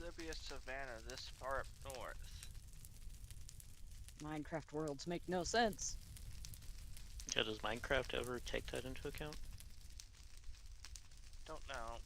there be a savannah this far up north? Minecraft worlds make no sense. Yeah, does Minecraft ever take that into account? Don't know.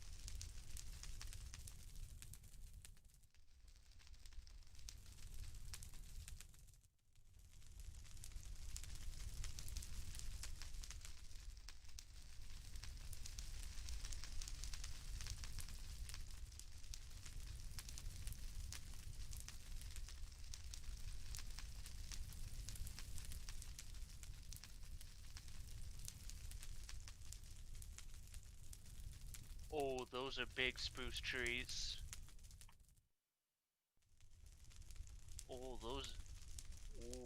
Oh, those are big spruce trees. Oh, those. Ooh.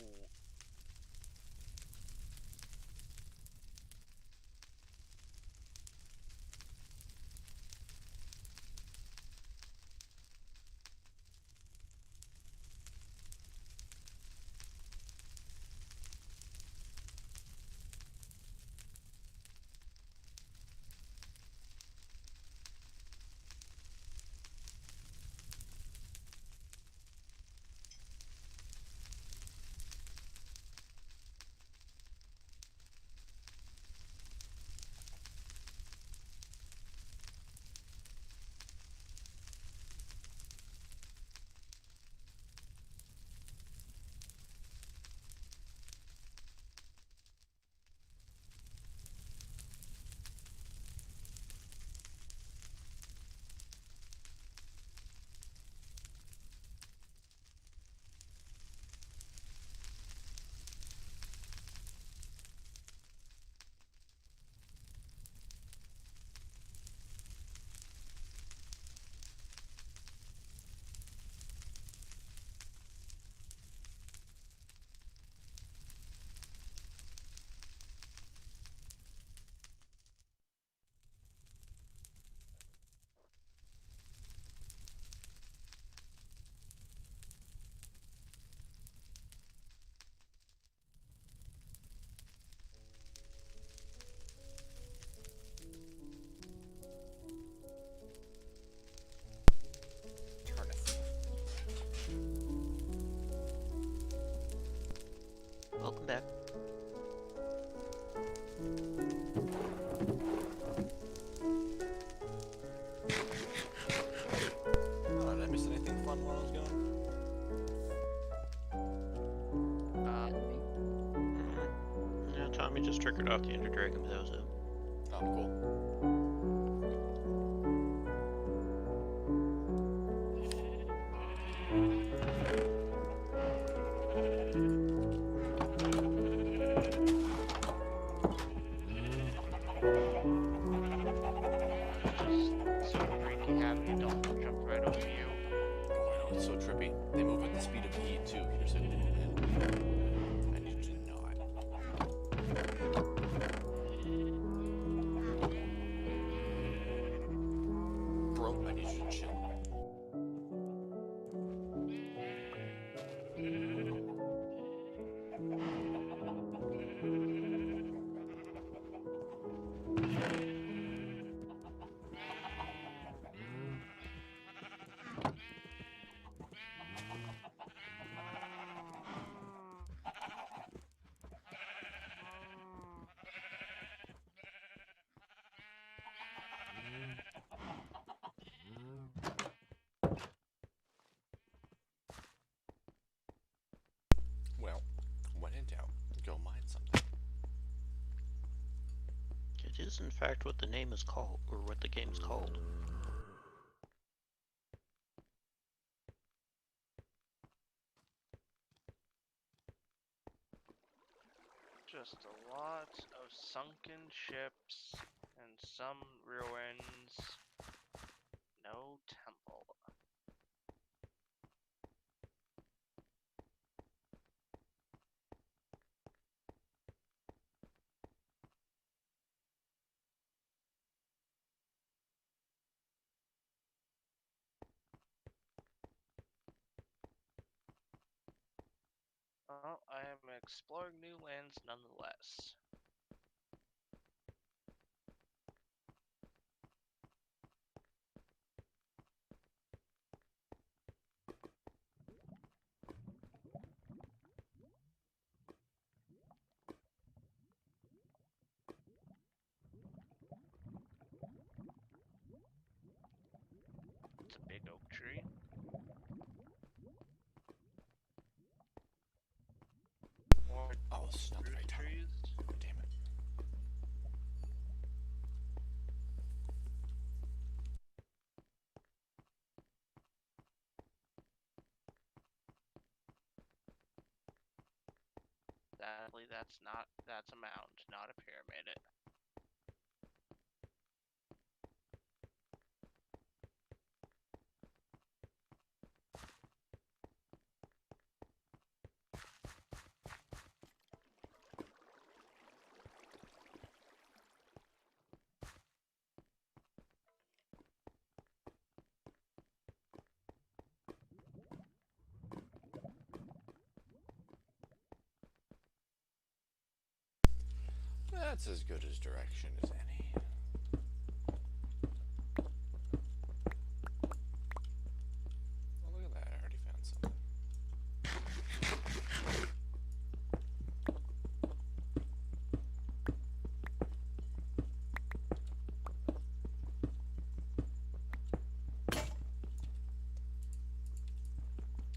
Welcome back. Oh, did I miss anything fun while I was gone? Yeah, Tommy just triggered off the Ender Dragon, but that was it. Oh, cool. Just so freaky happy, don't jump right over you. Oh, I know, it's so trippy. They move at the speed of heat, too. Can you say they move in? I need to not. Bro, I need you to chill. Well, when in doubt, go mine something. It is, in fact, what the name is called, or what the game's called. Just a lot of sunken ships and some ruins. No temple. Well, I am exploring new lands nonetheless. Hopefully that's a mound, not a pyramid. That's as good as direction as any. Oh, look at that. I already found something.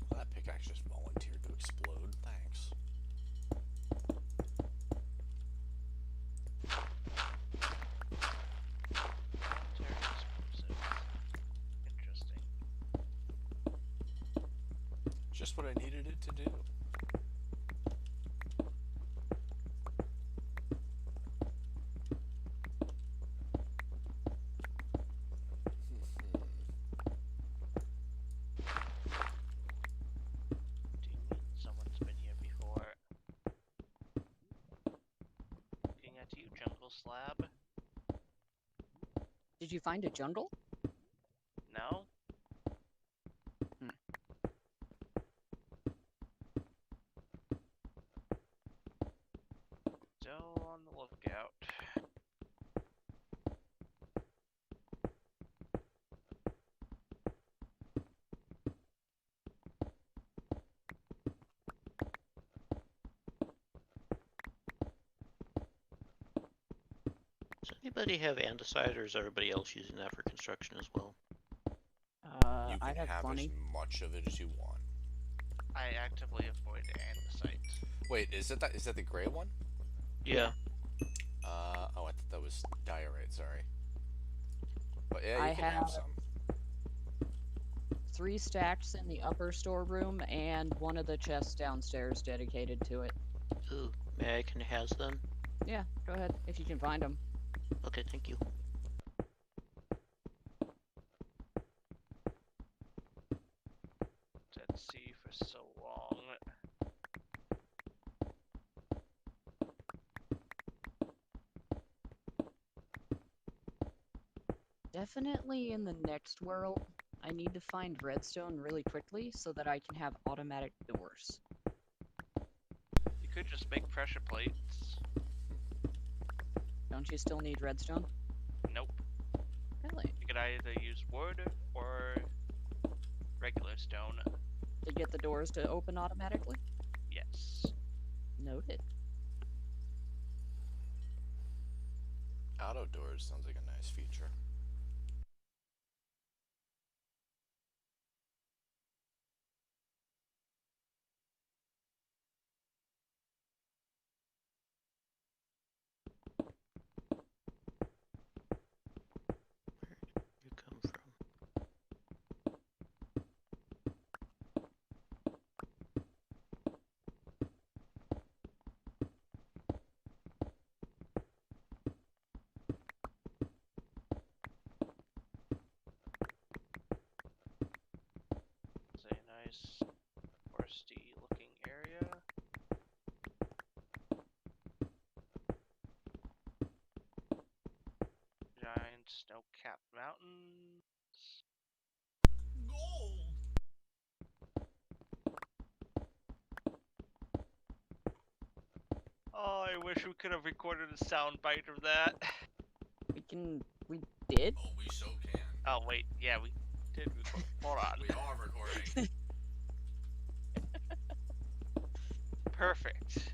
Well, that pickaxe just volunteered to explode. Thanks. Voluntary explosives. Interesting. Just what I needed it to do. Do you mean someone's been here before? Looking at you, jungle slab. Did you find a jungle? No? Hmm. Still on the lookout. Does anybody have andesite, or is everybody else using that for construction as well? You I can have have plenty. as much of it as you want. I actively avoid andesite. Wait, is that the gray one? Yeah. Oh, I thought that was diorite. Sorry. But yeah, I you can have have some. 3 stacks in the upper storeroom and one of the chests downstairs dedicated to it. Ooh, may I can has them? Yeah, go ahead if you can find them. Okay, thank you. Dead Sea for so long. Definitely in the next world, I need to find redstone really quickly so that I can have automatic doors. You could just make pressure plates. Don't you still need redstone? Nope. Really? You could either use wood or regular stone. To get the doors to open automatically? Yes. Noted. Auto doors sounds like a nice feature. You come from? It's a nice foresty looking area. Giant snow-capped mountains. Gold. Oh, I wish we could have recorded a soundbite of that. We did? Oh, we so can. Oh, wait. Yeah, we did record. Hold on. We are recording. Perfect.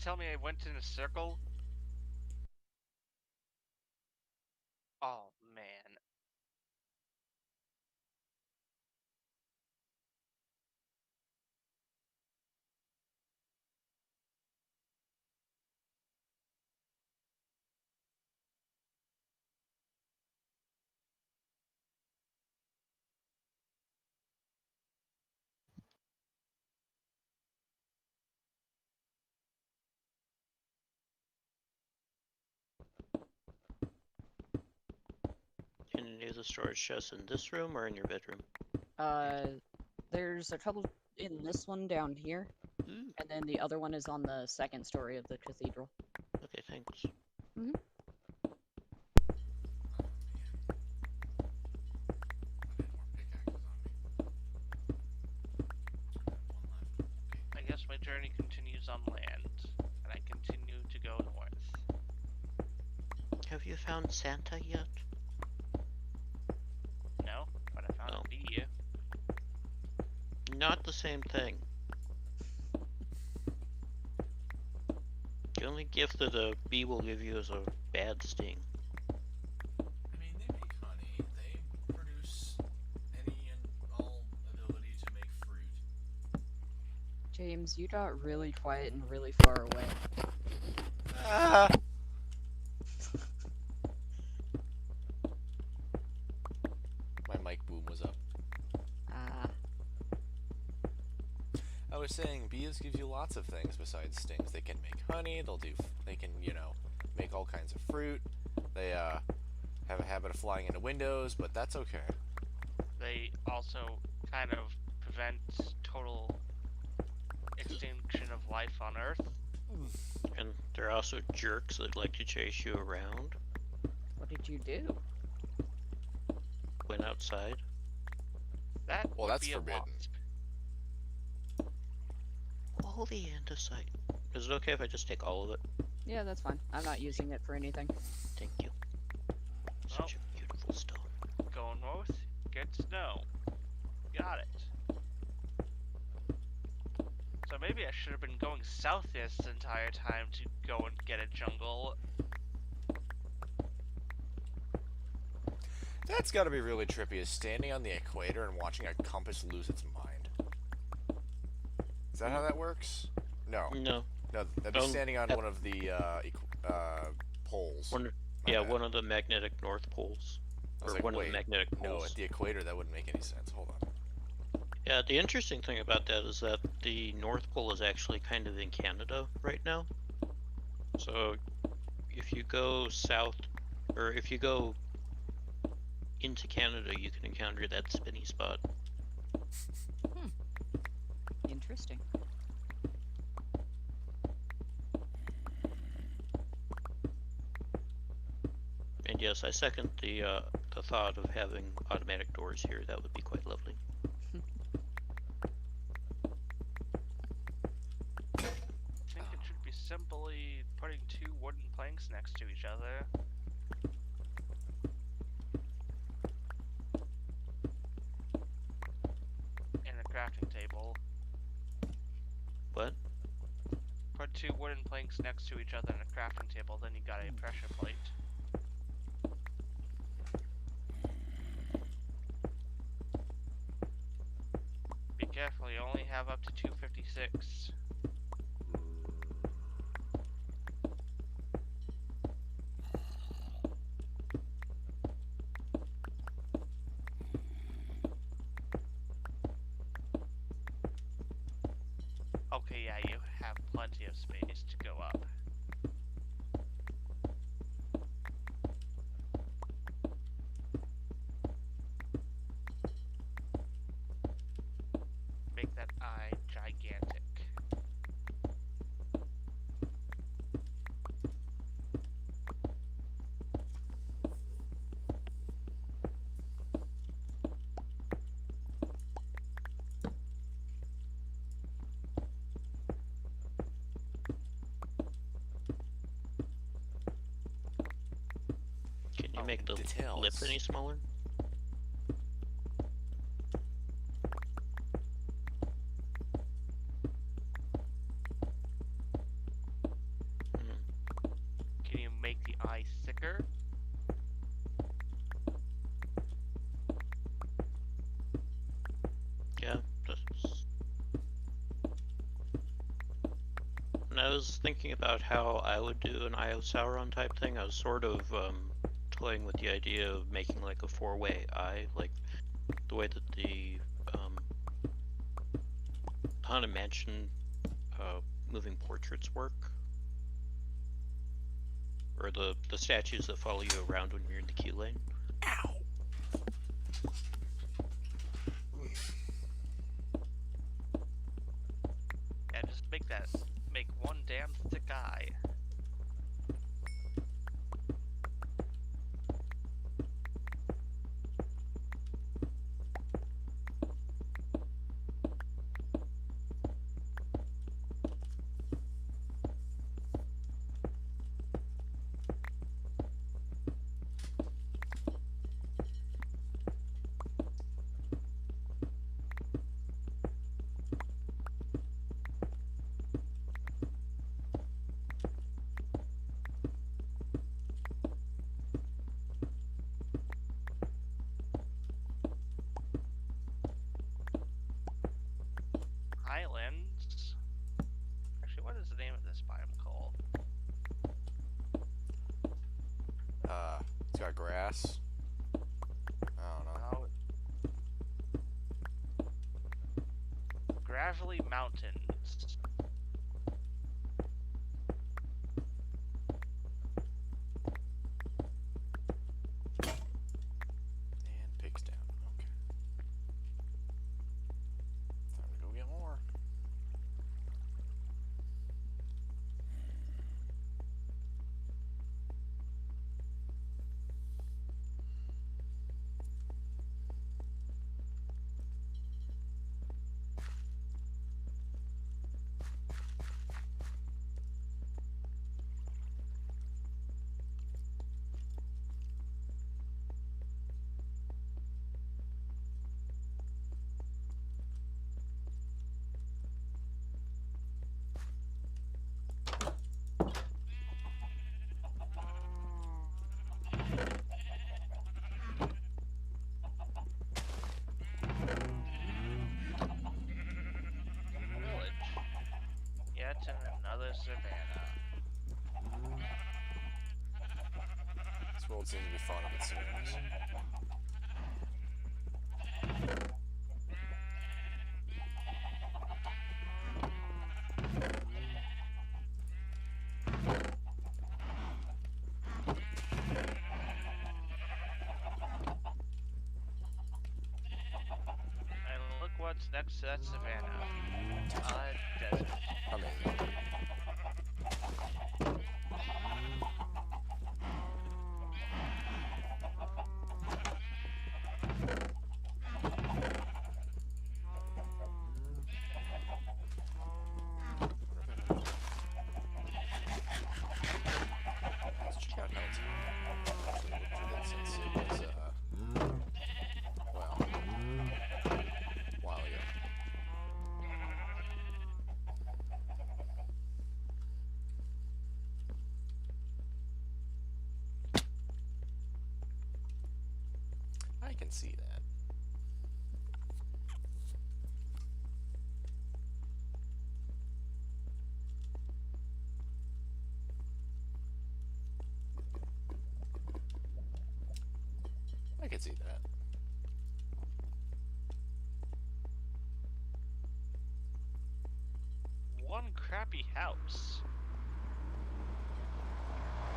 tell me I went in a circle? Oh, man. Any of the storage chests in this room or in your bedroom? There's a couple in this one down here, Ooh, and then the other one is on the second story of the cathedral. okay, thanks. I guess my journey continues on land, and I continue to go north. Have you found Santa yet? No, but I found Oh. a bee. Not the same thing. The only gift that a bee will give you is a bad sting. I mean, they make honey. They produce any and all ability to make fruit. James, you got really quiet and really far away. Ah! My mic boom was up. Ah, I was saying bees give you lots of things besides stings. They can make honey. They can, make all kinds of fruit. They have a habit of flying into windows, but that's okay. They also kind of prevent total extinction of life on Earth. And they're also jerks that like to chase you around. what did you do? Went outside. That Well, would that's be forbidden. a wasp. All the andesite. Is it okay if I just take all of it? Yeah, that's fine. I'm not using it for anything. Thank you. Such a beautiful stone. Going north, get snow. Got it. So maybe I should have been going south this entire time to go and get a jungle. That's got to be really trippy, is standing on the equator and watching a compass lose its mind. Is that how that works? No. No. No, that'd be Um, standing on at- one of the poles. One, My yeah, bad. one of the magnetic north poles. I was Or like, one of wait, the magnetic no, poles. at the equator that wouldn't make any sense. Hold on. Yeah, the interesting thing about that is that the North Pole is actually kind of in Canada right now. So if you go south, or if you go into Canada, you can encounter that spinny spot. Interesting. And yes, I second the thought of having automatic doors here. That would be quite lovely. I think it should be simply putting two wooden planks next to each other. And a crafting table. What? Put two wooden planks next to each other in a crafting table, then you got a pressure plate. Be careful, you only have up to 256. Okay, yeah, you have plenty of space to go up. Make that eye gigantic. Can you Oh, make the details. lip any smaller? can you make the eye thicker? Yeah. That's... When I was thinking about how I would do an Eye of Sauron type thing, I was sort of toying with the idea of making like a four-way eye, like the way that the Haunted Mansion moving portraits work. Or the statues that follow you around when you're in the queue lane. Ow! Yeah, just make one damn thick eye. Highlands. Actually, what is the name of this biome called? It's got grass. I don't know. Oh, Gravelly Mountains. And pigs down. Okay. Time to go get more. Village. Yet in another savannah. This world seems to be fun of its seams. And look what's next to that savannah. A desert. Amazing. Let's check out how it's actually looked at it since it was, well, a while ago. I can see that. I can see that. One crappy house.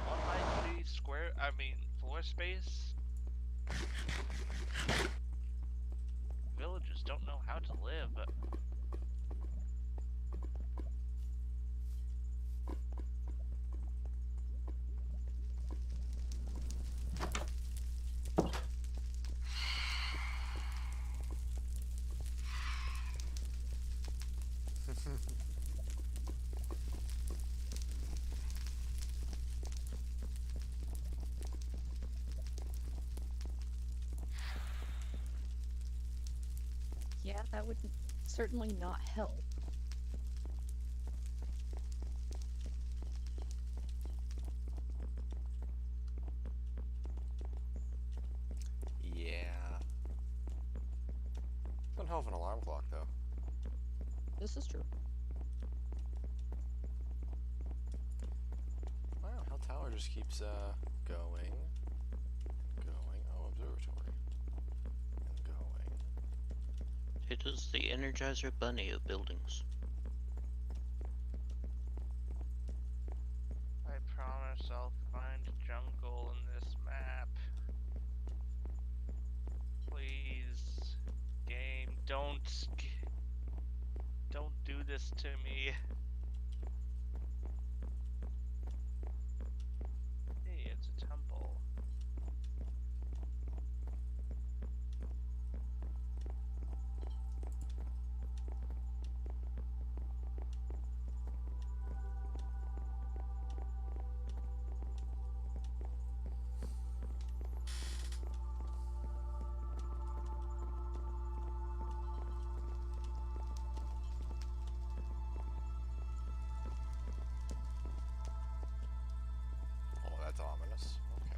190 square, floor space. Villagers don't know how to live. Yeah, that would certainly not help. hell of an alarm clock, though. This is true. Wow, Hell Tower just keeps going, going. Oh, observatory. And going. It is the Energizer Bunny of buildings. I promise I'll find a jungle in this map. Please, game, don't do this to me. Hey, it's a temple. Oh, that's ominous. Okay.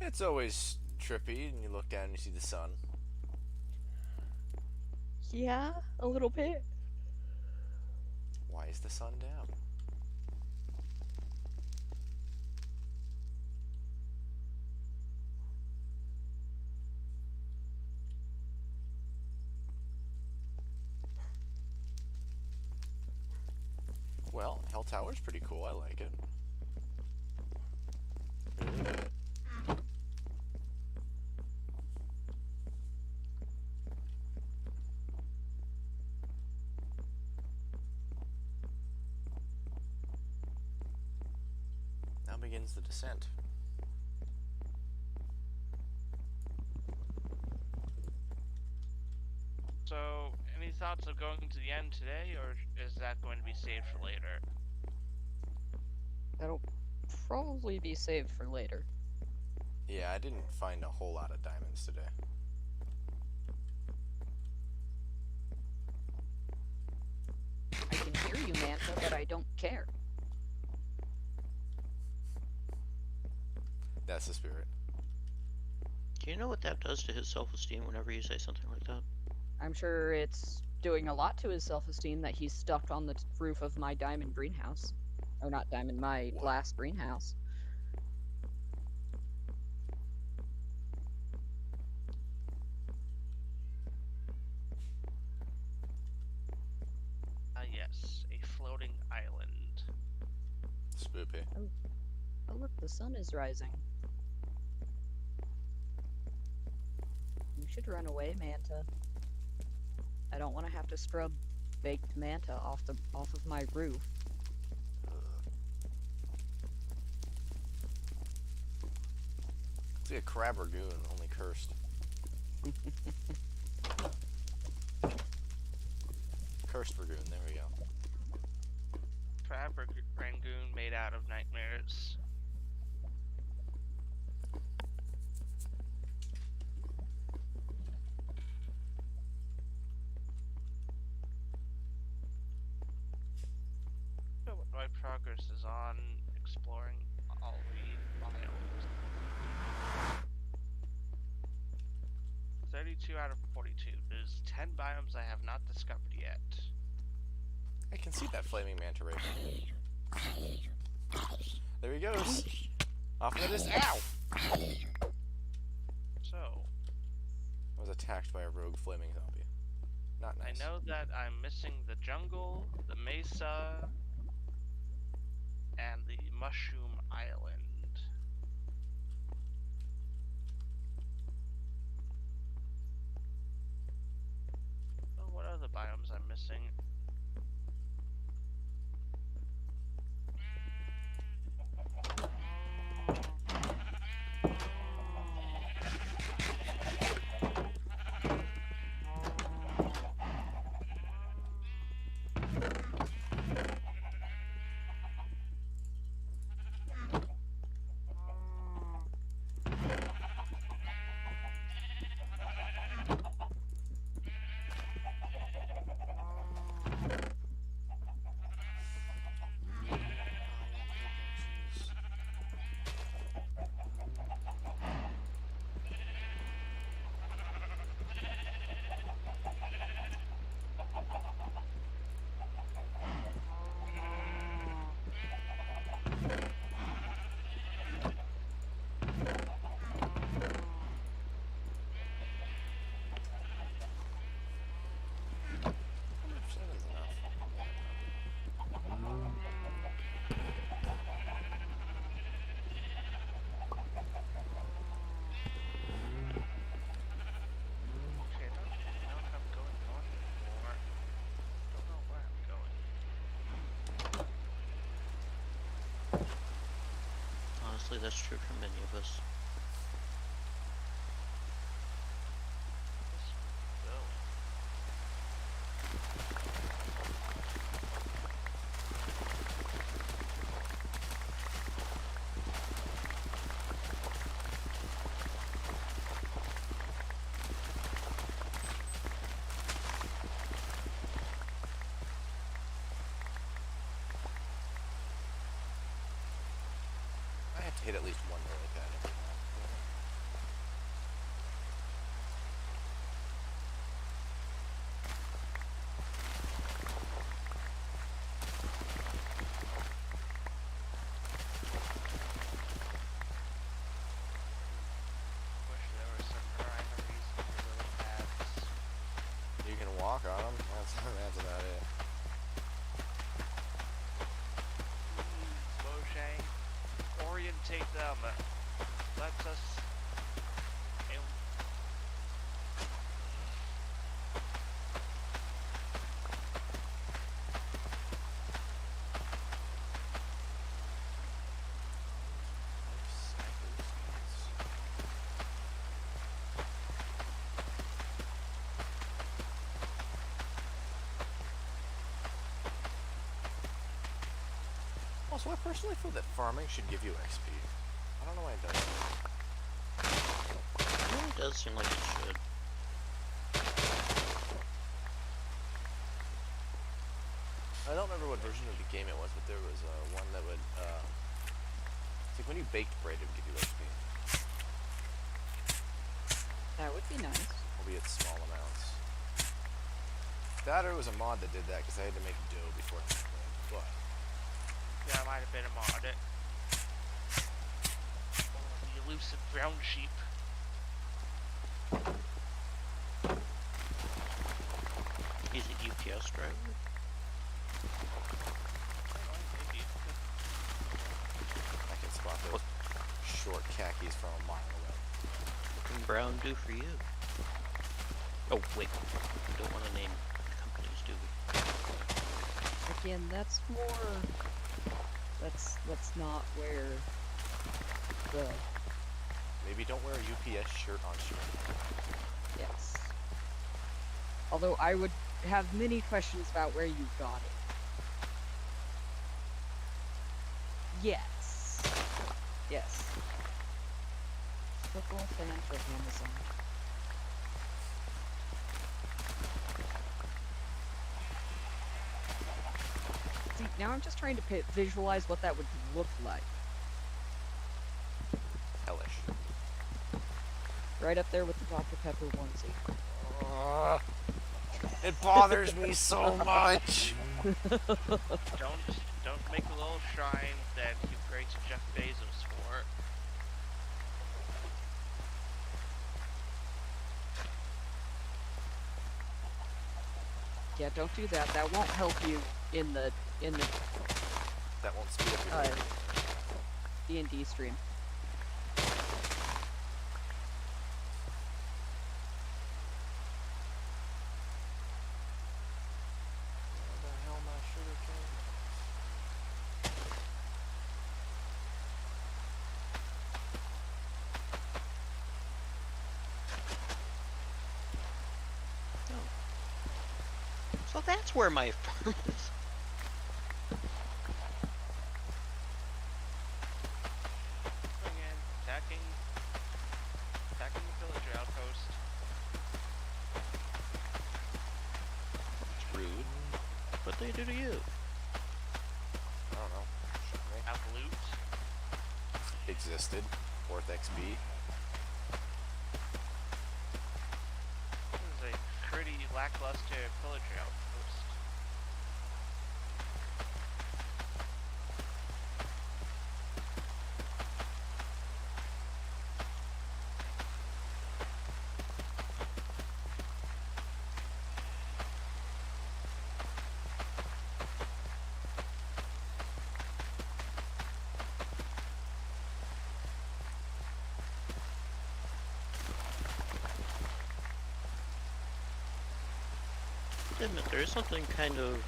It's always trippy, and you look down and you see the sun. Yeah, a little bit. Why is the sun down? Well, Hell Tower's pretty cool. I like it. Now begins the descent. So, any thoughts of going to the end today, or is that going to be saved for later? That'll probably be saved for later. Yeah, I didn't find a whole lot of diamonds today. I can hear you, Manta, but I don't care. That's the spirit. Do you know what that does to his self-esteem whenever you say something like that? I'm sure it's doing a lot to his self-esteem that he's stuck on the roof of my diamond greenhouse. Or not diamond, my What? glass greenhouse. Yes, a floating island. Spoopy. Oh look, the sun is rising. You should run away, Manta. I don't want to have to scrub baked Manta off of my roof. It's like a crab ragoon, only cursed. Cursed ragoon, there we go. Crab rangoon made out of nightmares. So my progress is on exploring all the biomes. 32 out of 42. There's 10 biomes I have not discovered yet. I can see that flaming manta ray. There he goes. Off into this. Ow! So, I was attacked by a rogue flaming zombie. Not nice. I know that I'm missing the jungle, the mesa, and the mushroom island. So what other biomes I'm missing? Honestly, that's true for many of us. I have to hit at least one lily pad every map. Wish there was some rhyme or reason for lily pads. You can walk on them. That's about it. Mojang, orientate them. Let us. Also, I personally feel that farming should give you XP. I don't know why it doesn't. It really does seem like it should. I don't remember what version of the game it was, but there was one that would. It's like when you baked bread, it would give you XP, That would be nice. albeit small amounts. That or it was a mod that did that because I had to make dough before cooking. But Yeah, it might have been a mod. The elusive brown sheep. He's a UPS driver. Maybe. I can spot those short khakis from a mile away. What can Brown do for you? Oh, wait. We don't want to name companies, do we? Again, that's more. That's not where the Maybe don't wear a UPS shirt on stream. yes. Although I would have many questions about where you got it. Yes. Yes. Football financial Amazon. See, now I'm just trying to visualize what that would look like. Hellish. Right up there with the Dr. Pepper onesie. It bothers me so much. Don't make a little shrine that you pray to Jeff Bezos for. Yeah, don't do that. That won't help you in the That won't speed up your D&D stream. Where the hell my sugar cane? So that's where my farm is. Going in, attacking the villager outpost. It's rude. What'd they do to you? I don't know. Shot me. Have loot. Existed. Worth XP. This is a pretty lackluster villager outpost. Admit, there is something kind of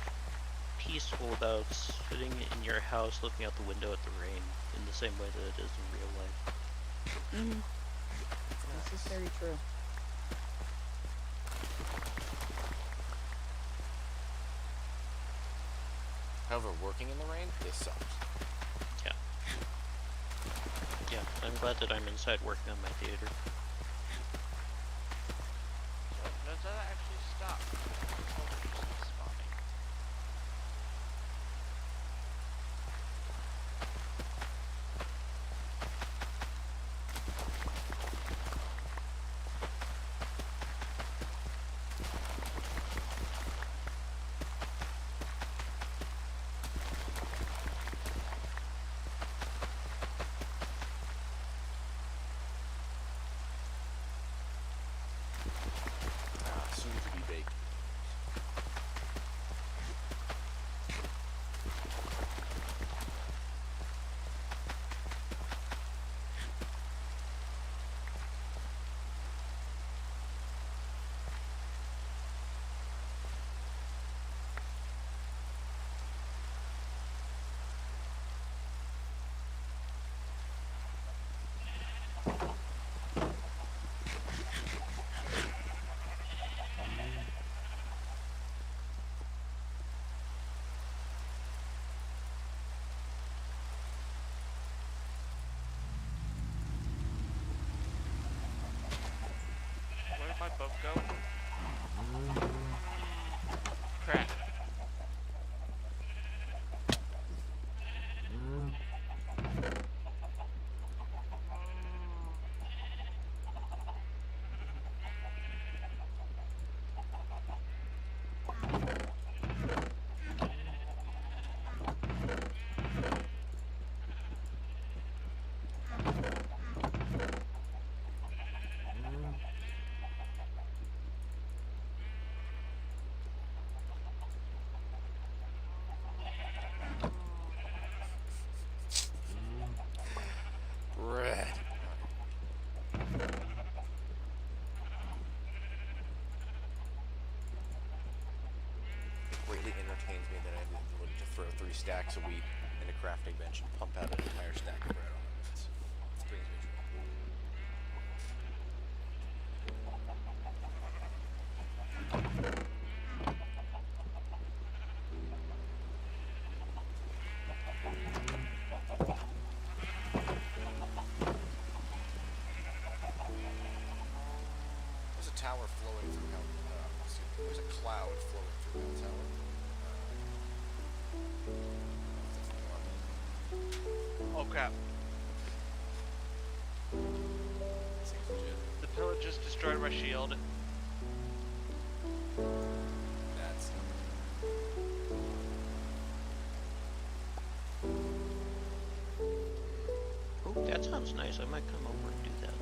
peaceful about sitting in your house looking out the window at the rain in the same way that it is in real life. Mm. This is very true. However, working in the rain, this sucks. Yeah, I'm glad that I'm inside working on my theater. So does that actually stop? Or just spawning? Soon to be baked. Where did my boat go? Crap. Bread. It greatly entertains me that I have the ability to throw 3 stacks of wheat in a crafting bench and pump out an entire stack of bread on it. It brings me joy. There's a tower flowing through Hell. Excuse me. There's a cloud flowing through Hell Tower. Oh crap. Seems legit. The pillar just destroyed my shield. That's Oh, that sounds nice. I might come over and do that.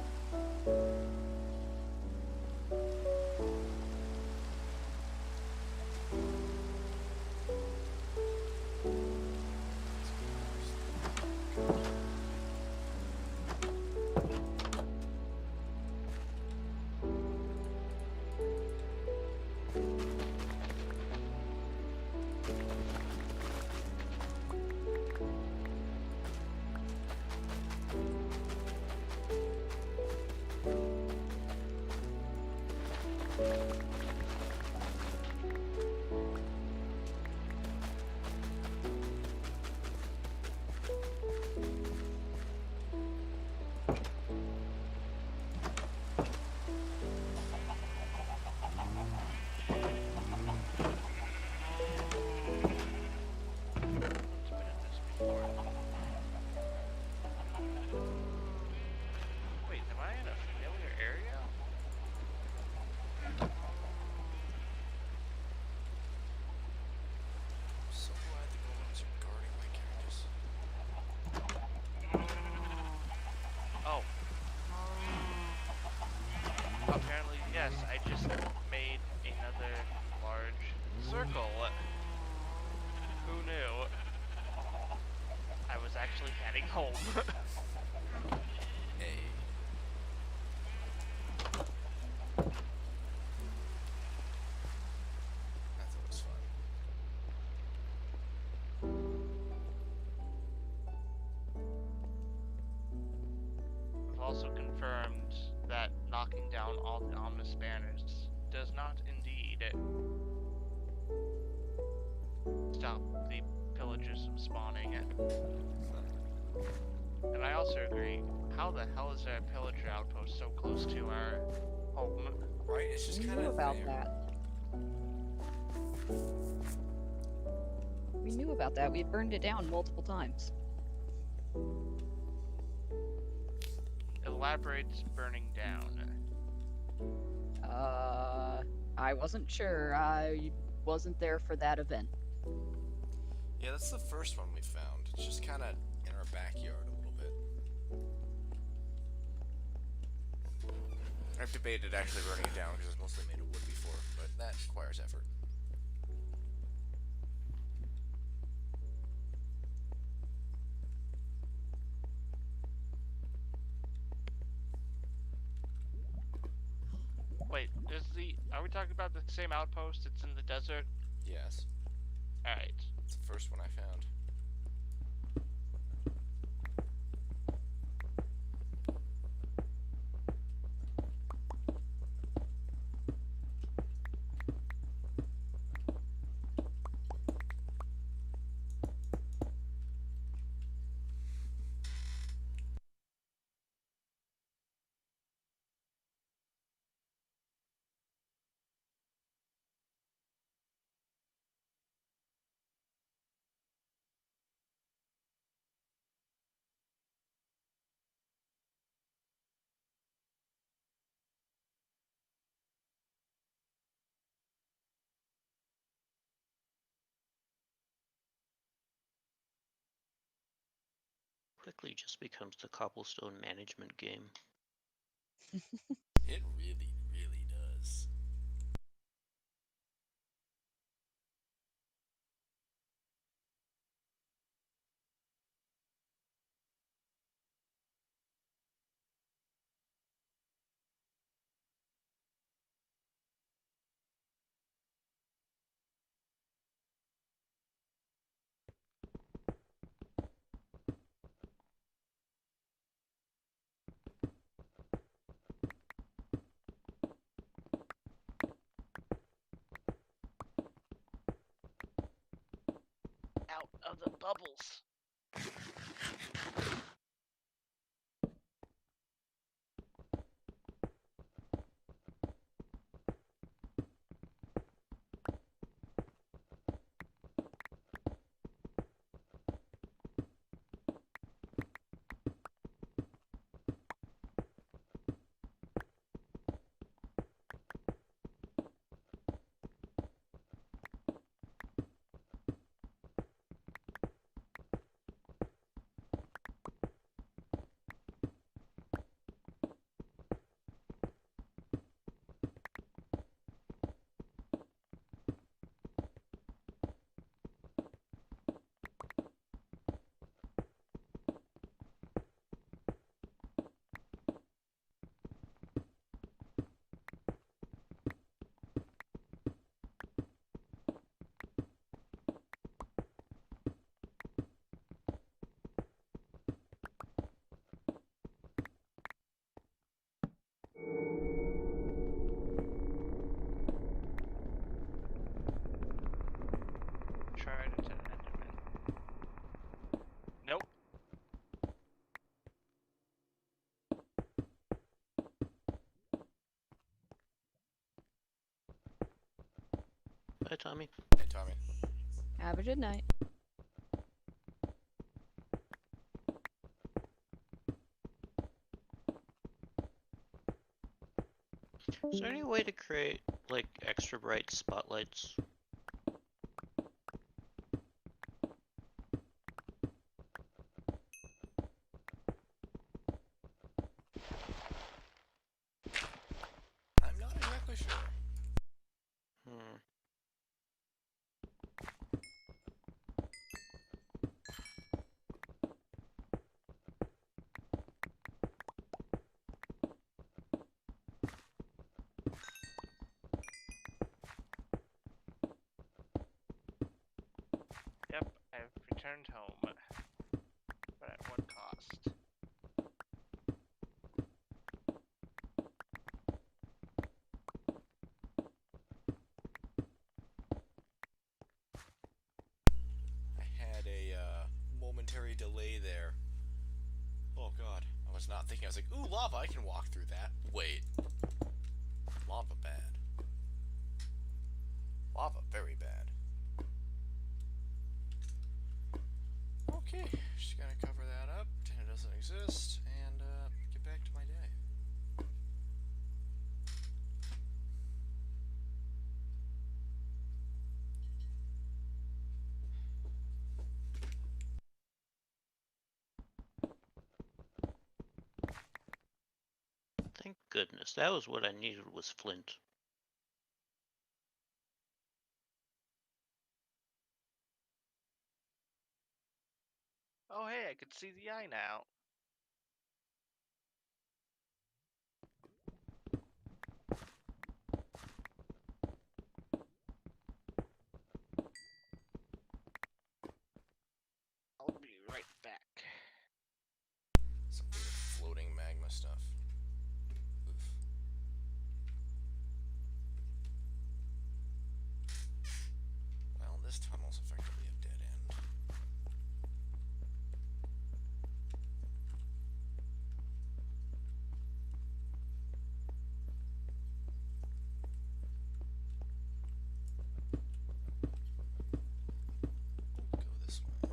It's been at this before. Wait, am I in a familiar area? I'm so glad the golems are guarding my cactus. Oh. Apparently, yes, I just made another large circle. Who knew? I was actually heading home. Hey. That was fun. confirmed that knocking down all the ominous banners does not indeed stop the pillagers from spawning. And I also agree, how the hell is there a pillager outpost so close to our home? Right? It's just We kind knew of about there. that. We knew about that. We burned it down multiple times. Elaborates burning down. I wasn't sure. I wasn't there for that event. Yeah, that's the first one we found. It's just kind of in our backyard a little bit. I've debated actually burning it down because it's mostly made of wood before, but that requires effort. Wait, are we talking about the same outpost? It's in the desert? Yes, Alright. it's the first one I found. Quickly just becomes the cobblestone management game. It really, really does. Out of the bubbles. Tried it to Enderman. Nope. Bye, Tommy. Hey, Tommy. Have a good night. Is there any way to create, like, extra bright spotlights? I'm not exactly sure. Hmm. Yep, I've returned home. But at what cost? momentary delay there. Oh god, I was not thinking. I was like, ooh, lava, I can walk through that. Wait. Lava bad. Lava very bad. Okay, just gonna cover that up, pretend it doesn't exist, and get back to my day. Thank goodness. That was what I needed, was flint. Oh hey, I can see the eye now. I'll be right back. Some weird floating magma stuff. Oof. Well, this tunnel's effectively a dead end. Go this way.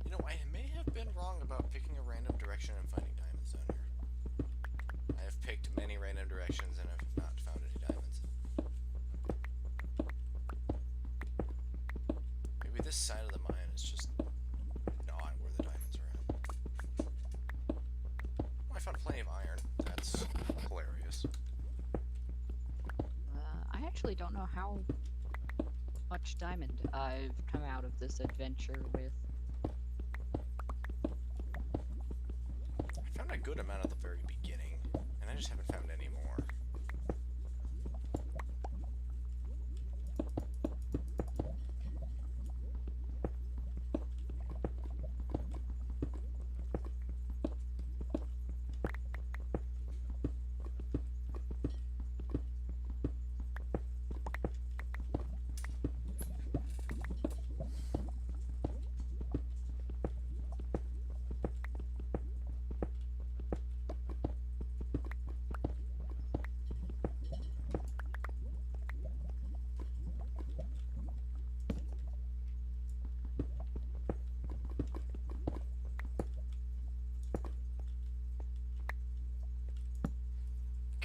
You know, I may have been wrong about picking a random direction and finding diamonds down here. I have picked many random directions and have not found any diamonds. Maybe this side of the mine is just not where the diamonds are at. Well, I found plenty of iron. That's hilarious. I actually don't know how much diamond I've come out of this adventure with. I found a good amount at the very beginning, and I just haven't found any more.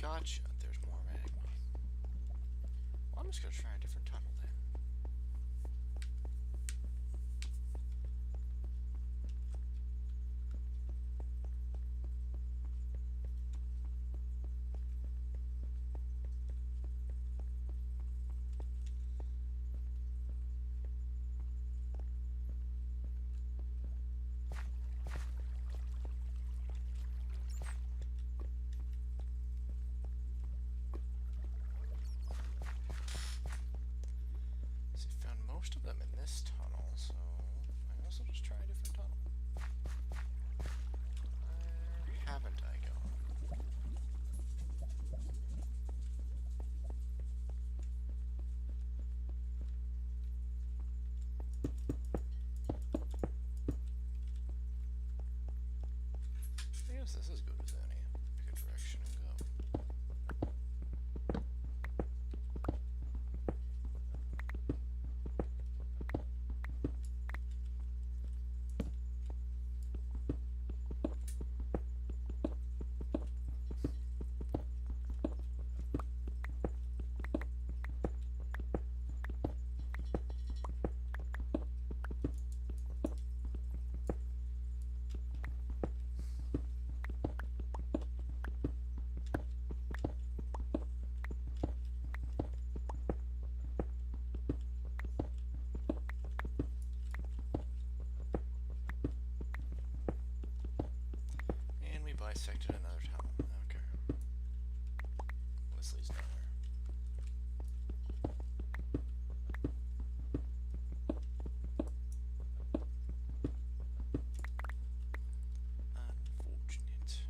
Gotcha, there's more magma. Well, I'm just gonna try a different tunnel then. See, found most of them in this tunnel, so I guess I'll just try a different tunnel. Where haven't I gone? I guess this is good as any. Pick a direction and go. bisected another tunnel. Okay. This leads nowhere. Unfortunate.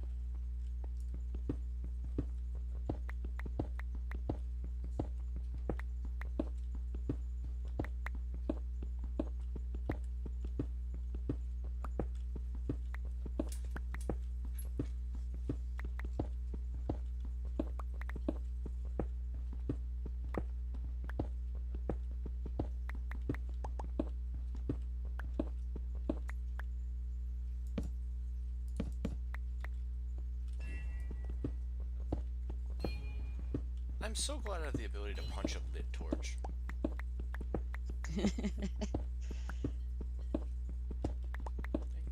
I'm so glad I have the ability to punch a lit torch. Thank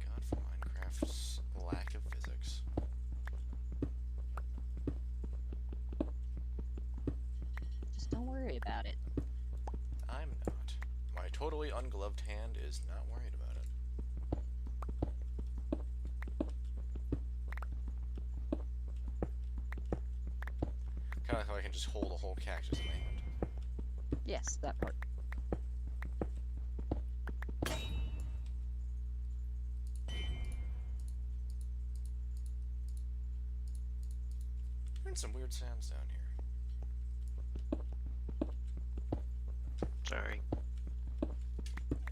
God for Minecraft's lack of physics. Just don't worry about it. I'm not. My totally ungloved hand is not worried about it. Kind of like how I can just hold a whole cactus in my hand. Yes, that part. Hearing some weird sounds down here. Sorry.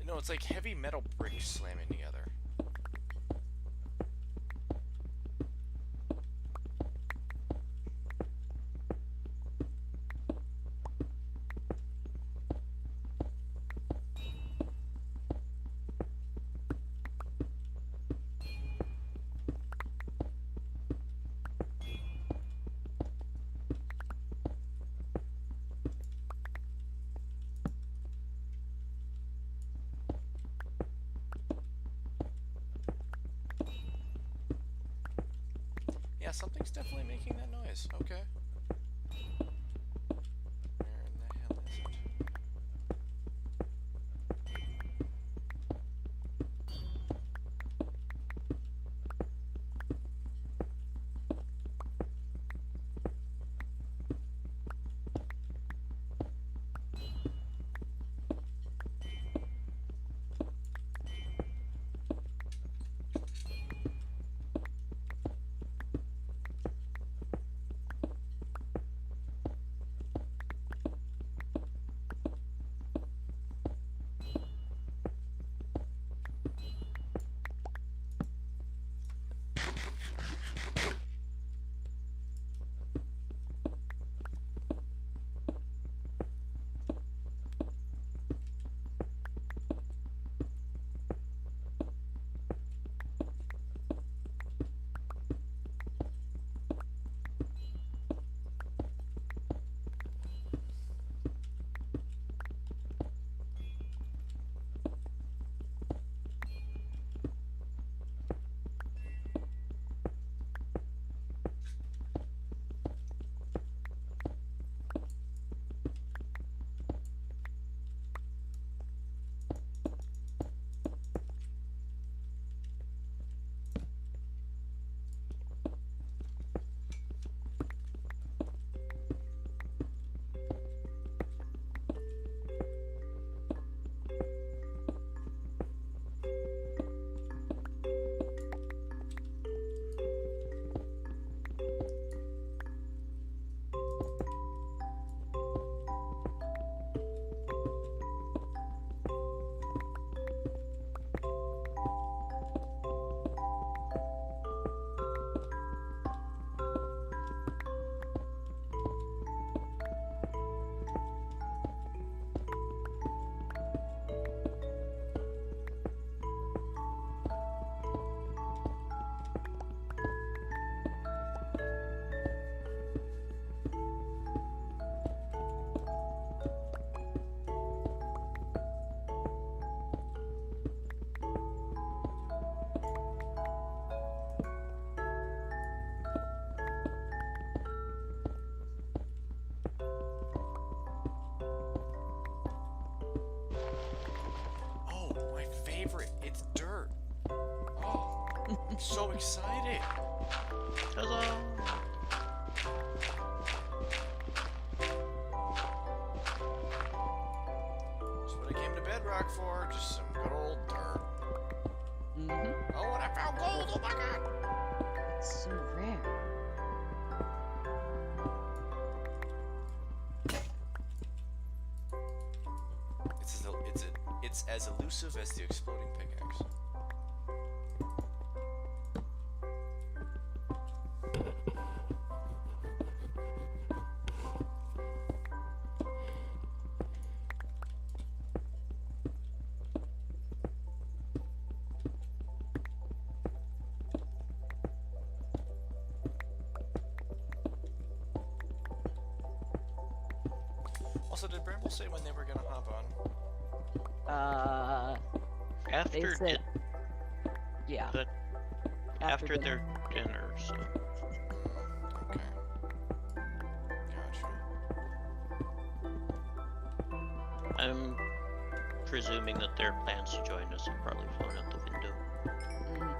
No, it's like heavy metal bricks slamming together. Yeah, something's definitely making that noise. Okay. Where in the hell is it? so excited. Huzzah! That's what I came to Bedrock for. Just some good old dirt. Mm-hmm. Oh, and I found gold. Oh my god. It's so rare. It's as elusive as the exploding pickaxe. Also, did Bramble say when they were gonna hop on? They After said, yeah. But after dinner. their dinner, so Okay. Gotcha. I'm presuming that their plans to join us have probably flown out the window. Mhm.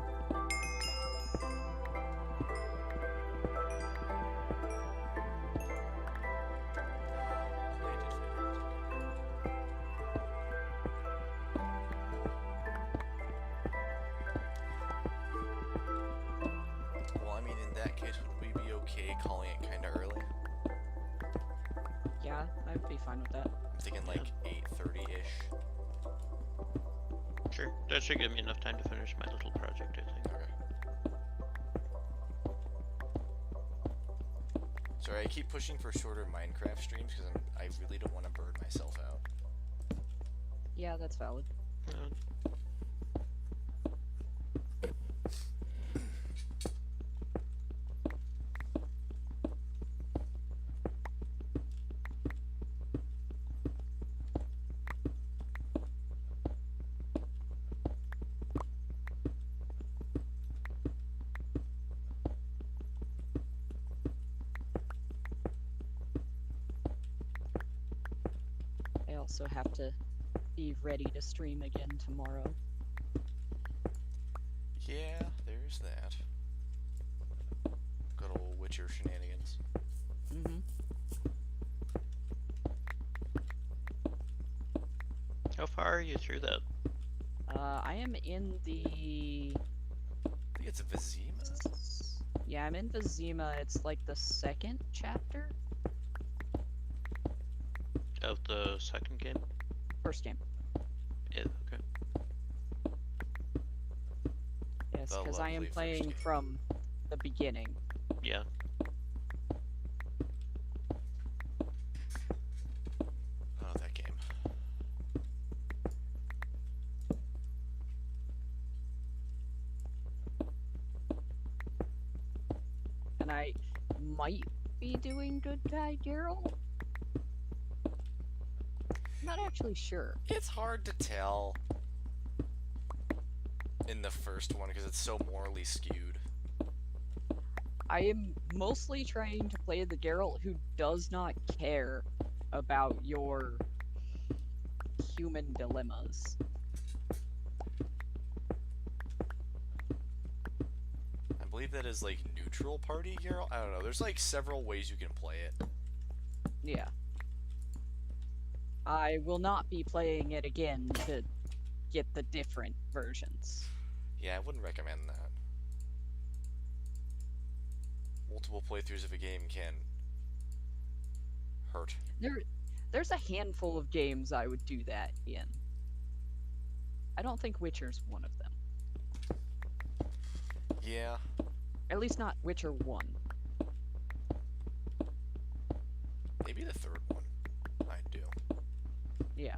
Well, I mean, in that case, would we be okay calling it kind of early? Yeah, I'd be fine with that. I'm thinking like 8:30-ish. Sure, that should give me enough time to finish my little project, I think. Okay. Sorry, I keep pushing for shorter Minecraft streams because I really don't want to burn myself out. Yeah, that's valid. I also have to be ready to stream again tomorrow. Yeah, there's that. Good old Witcher shenanigans. Mm-hmm. How far are you through that? I am in the... I think it's a Vizima. Yeah, I'm in Vizima. It's like the second chapter? Of the second game? First game. Yeah, okay. Yes, The because I am lovely first playing game. from the beginning. Yeah. Oh, that game. And I might be doing good guy Geralt. I'm not actually sure. It's hard to tell in the first one because it's so morally skewed. I am mostly trying to play the Geralt who does not care about your human dilemmas. I believe that is like neutral party Geralt. I don't know. There's like several ways you can play it. Yeah. I will not be playing it again to get the different versions. Yeah, I wouldn't recommend that. Multiple playthroughs of a game can hurt. There's a handful of games I would do that in. I don't think Witcher's one of them. Yeah. At least not Witcher 1. Maybe the third one. I do. Yeah.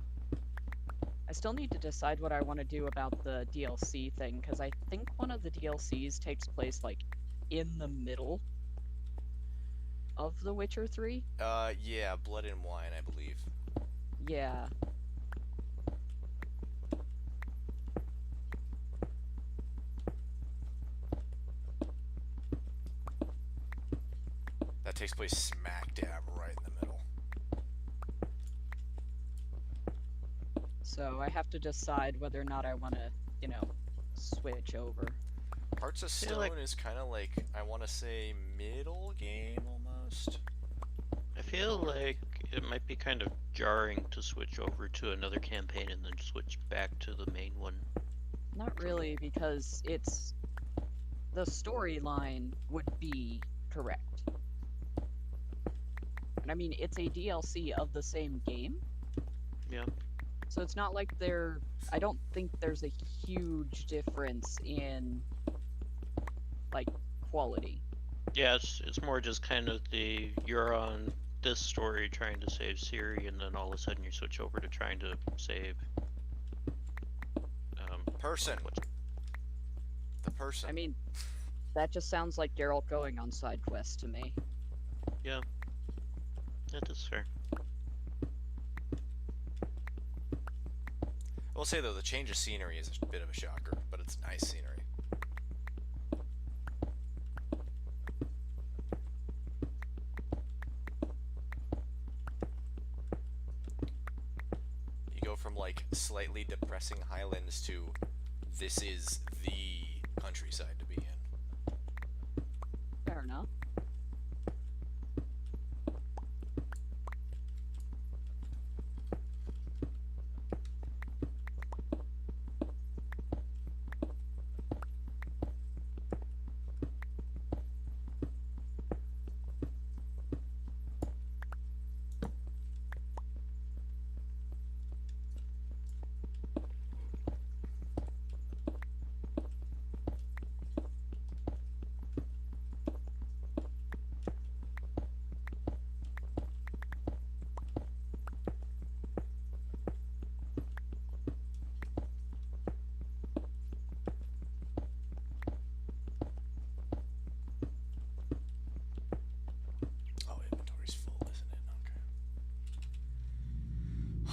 I still need to decide what I want to do about the DLC thing, because I think one of the DLCs takes place, like, in the middle of The Witcher 3. Yeah, Blood and Wine, I believe. Yeah. That takes place smack dab right in the middle. So I have to decide whether or not I want to, switch over. Hearts of feel Stone like- is kind of like, I want to say, middle game almost. I feel like it might be kind of jarring to switch over to another campaign and then switch back to the main one. Not really, because it's the storyline would be correct. And I mean, it's a DLC of the same game. Yeah. So it's not like I don't think there's a huge difference in, like, quality. Yeah, it's more just kind of you're on this story trying to save Siri, and then all of a sudden you switch over to trying to save Person. what's- The person. I mean, that just sounds like Geralt going on side quests to me. that is fair. I will say though, the change of scenery is a bit of a shocker, but it's nice scenery. You go from like slightly depressing highlands to this is the countryside to be in. Fair enough. Oh, inventory's full, isn't it?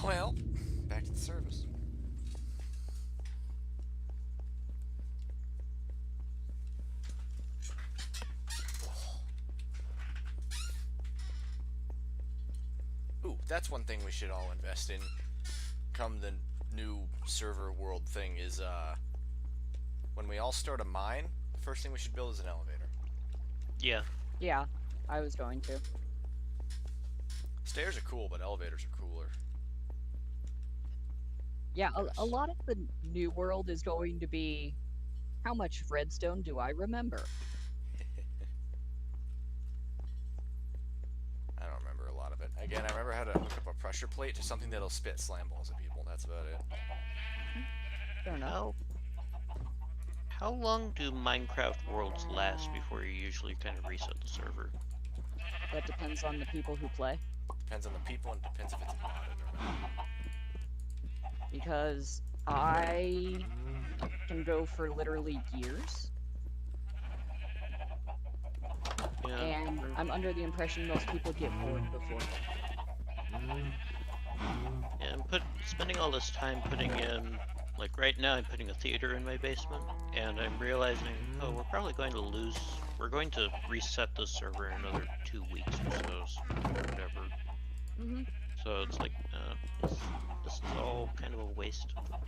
Okay. Well, back to the service. Ooh, that's one thing we should all invest in come the new server world thing is when we all start a mine, the first thing we should build is an elevator. Yeah. Yeah, I was going to. Stairs are cool, but elevators are cooler. Yeah, a lot of the new world is going to be, how much redstone do I remember? I don't remember a lot of it. Again, I remember how to hook up a pressure plate to something that'll spit slam balls at people. That's about it. Fair enough. How long do Minecraft worlds last before you usually kind of reset the server? That depends on the people who play. Depends on the people and depends if it's modded or not. Because I can go for literally years, Yeah. and I'm under the impression most people get bored before. Yeah, I'm spending all this time putting in, like right now I'm putting a theater in my basement, and I'm realizing, oh, we're going to reset the server in another 2 weeks or so, or whatever. Mm-hmm. So it's like, this is all kind of a waste of time.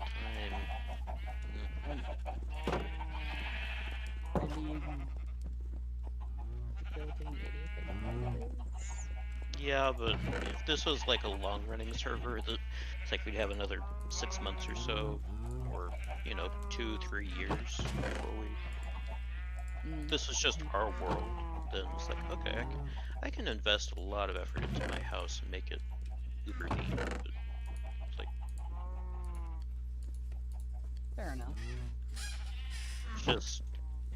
I mean, building anything like this. Yeah, but if this was like a long-running server, it's like we'd have another 6 months or so, or 2-3 years before we. Mm. This was just our world. Then it's like, okay, I can invest a lot of effort into my house and make it uber neat. But it's like, Fair enough. it's just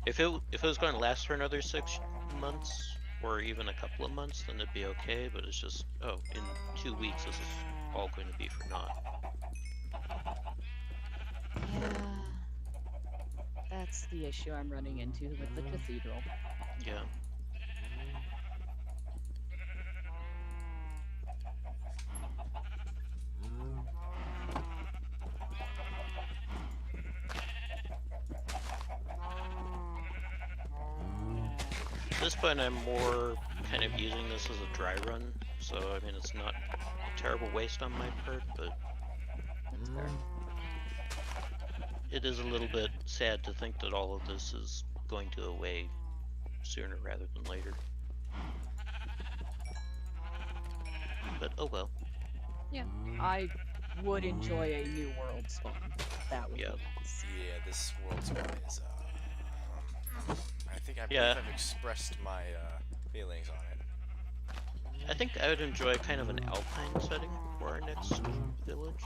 if it was going to last for another 6 months or even a couple of months, then it'd be okay. But it's just, oh, in 2 weeks this is all going to be for naught. Yeah. That's the issue I'm running into with the cathedral. Yeah. At this point, I'm more kind of using this as a dry run, so I mean it's not a terrible waste on my part, but That's fair. it is a little bit sad to think that all of this is going to away sooner rather than later. But oh well. Yeah, I would enjoy a new world spawn. That would Yeah. be nice. Yeah, this world spawn is. I Yeah. believe I've expressed my feelings on it. I think I would enjoy kind of an alpine setting for our next village.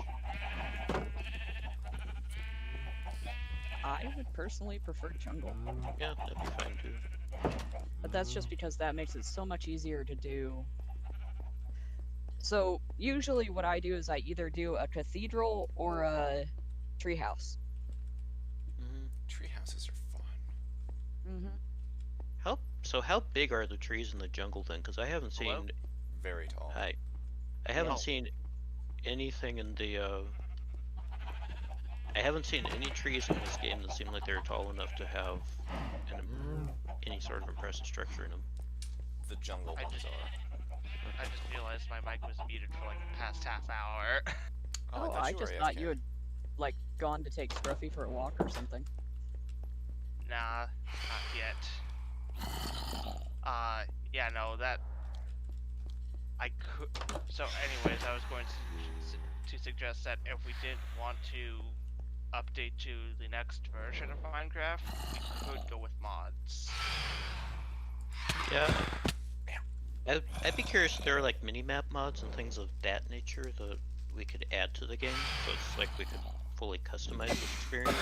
I would personally prefer jungle, Yeah, that'd be fine too. but that's just because that makes it so much easier to do. So usually what I do is I either do a cathedral or a treehouse. Tree houses are fun. How big are the trees in the jungle then? Because I haven't Hello? seen Very tall. I haven't Oh. seen anything in the I haven't seen any trees in this game that seem like they're tall enough to have any sort of impressive structure in them. The jungle I ones just- are. I just realized my mic was muted for like the past half hour. Oh, I you were just thought AFK. you had like gone to take Scruffy for a walk or something. Nah, not yet. Yeah, no, that I could. So, anyways, I was going to suggest that if we didn't want to update to the next version of Minecraft, we could go with mods. Yeah. I'd be curious if there are like mini-map mods and things of that nature that we could add to the game, so it's like we could fully customize this experience.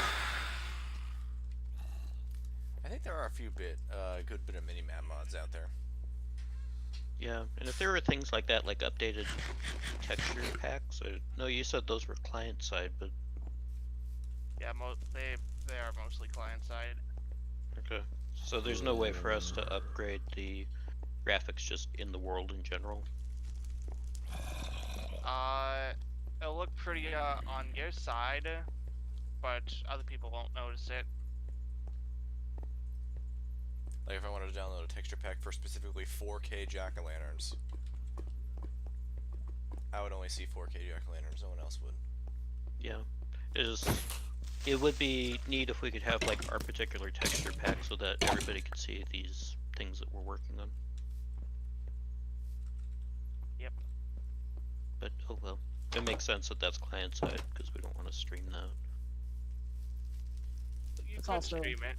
I think there are a few good bit of mini-map mods out there. Yeah, and if there were things like that, like updated texture packs, no, you said those were client-side, but Yeah, they are mostly client side. okay. So there's no way for us to upgrade the graphics just in the world in general? It'll look pretty on your side, but other people won't notice it. Like if I wanted to download a texture pack for specifically 4K jack-o'-lanterns, I would only see 4K jack-o'-lanterns. No one else would. Yeah. It would be neat if we could have like our particular texture pack so that everybody could see these things that we're working on. Yep. But oh well. It makes sense that that's client side because we don't want to stream that. You It's could also- stream it.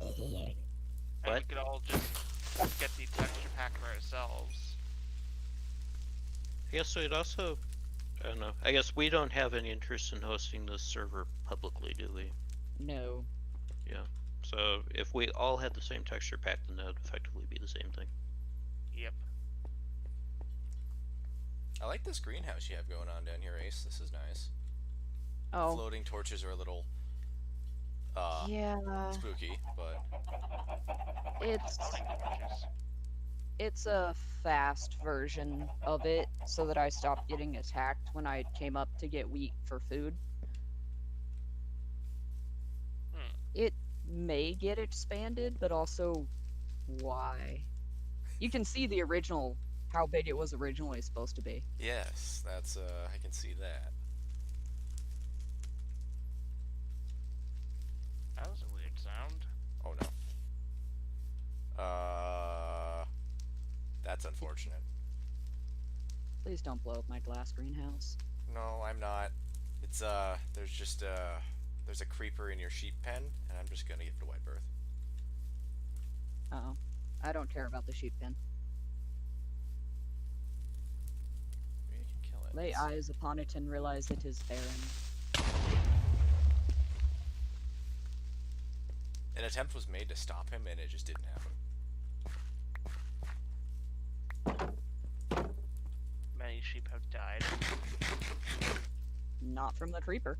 And we What? could all just get the texture pack for ourselves. I guess we'd also, I don't know. I guess we don't have any interest in hosting this server publicly, do we? No. So if we all had the same texture pack, then that would effectively be the same thing. Yep. I like this greenhouse you have going on down here, Ace. This is nice. Oh. Floating torches are a little Yeah. spooky, but It's a fast version of it so that I stopped getting attacked when I came up to get wheat for food. It may get expanded, but also why? You can see the original, how big it was originally supposed to be. yes, that's I can see that. That was a weird sound. Oh no. That's unfortunate. Please don't blow up my glass greenhouse. No, I'm not. It's there's just there's a creeper in your sheep pen, and I'm just gonna give it a wide berth. Uh-oh. I don't care about the sheep pen. Maybe I can kill it. Lay eyes upon it and realize it is barren. An attempt was made to stop him, and it just didn't happen. Many sheep have died. Not from the creeper.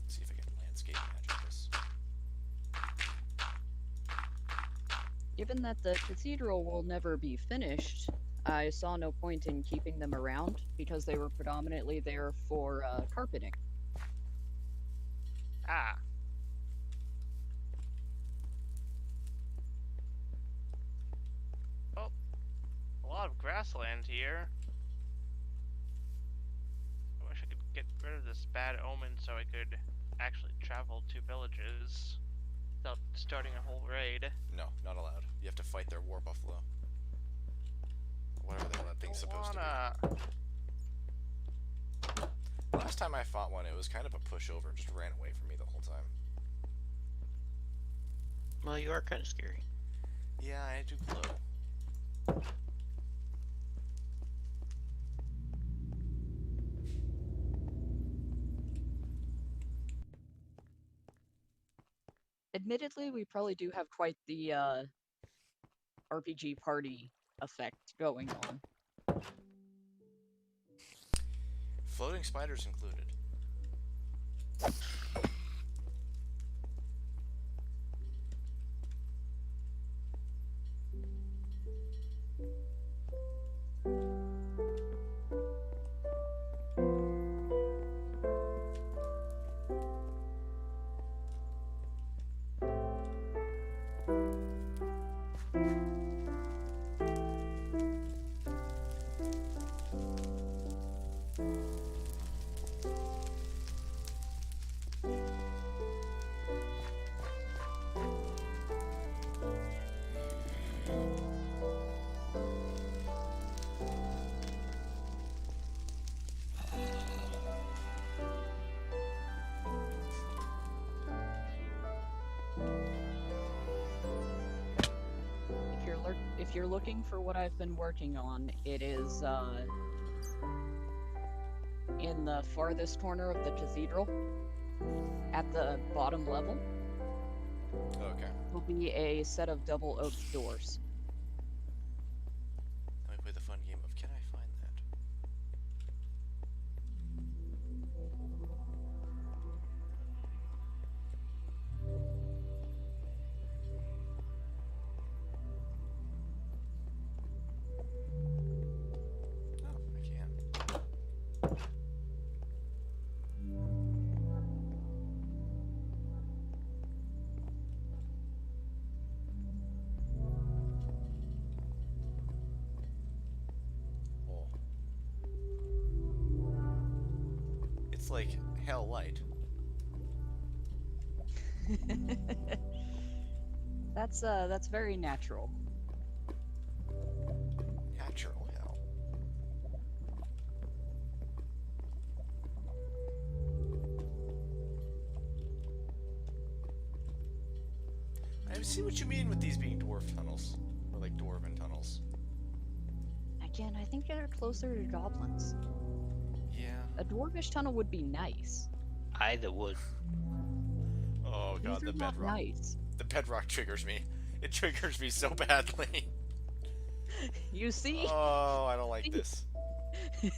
Let's see if I can landscape magic this. Given that the cathedral will never be finished, I saw no point in keeping them around because they were predominantly there for carpeting. Ah. Oh, a lot of grassland here. I wish I could get rid of this bad omen so I could actually travel to villages without starting a whole raid. No, not allowed. You have to fight their war buffalo. Whatever the hell that thing's supposed to be. Last time I fought one, it was kind of a pushover. Just ran away from me the whole time. Well, you are kind of scary. Yeah, I do glow. Admittedly, we probably do have quite the RPG party effect going on. Floating spiders included. If you're looking for what I've been working on, it is in the farthest corner of the cathedral, at the bottom level. Okay. Will be a set of double oak doors. Let me play the fun game of can I find that? Oh, I can. Oh. It's like hell light. That's very natural. Natural hell. I see what you mean with these being dwarf tunnels. Or like dwarven tunnels. Again, I think they're closer to goblins. Yeah. A dwarvish tunnel would be nice. I would. Oh god, These the are not bedrock. nice. The bedrock triggers me. It triggers me so badly. You see? Oh, I don't like this. Oh,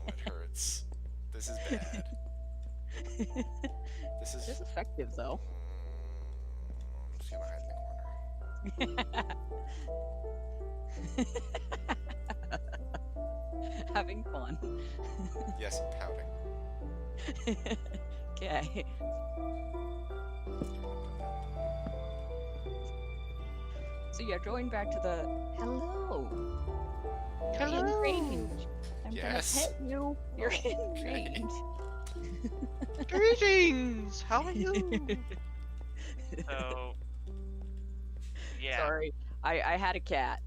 it hurts. This is bad. This is. It is effective though. I'm just gonna hide in the corner. Having fun. Yes, I'm pouting. Okay. So yeah, going back to the hello. You're in range. I'm Yes. gonna pet you. You're in Okay. range. Greetings! How are you? So, yeah, Sorry, I had a cat.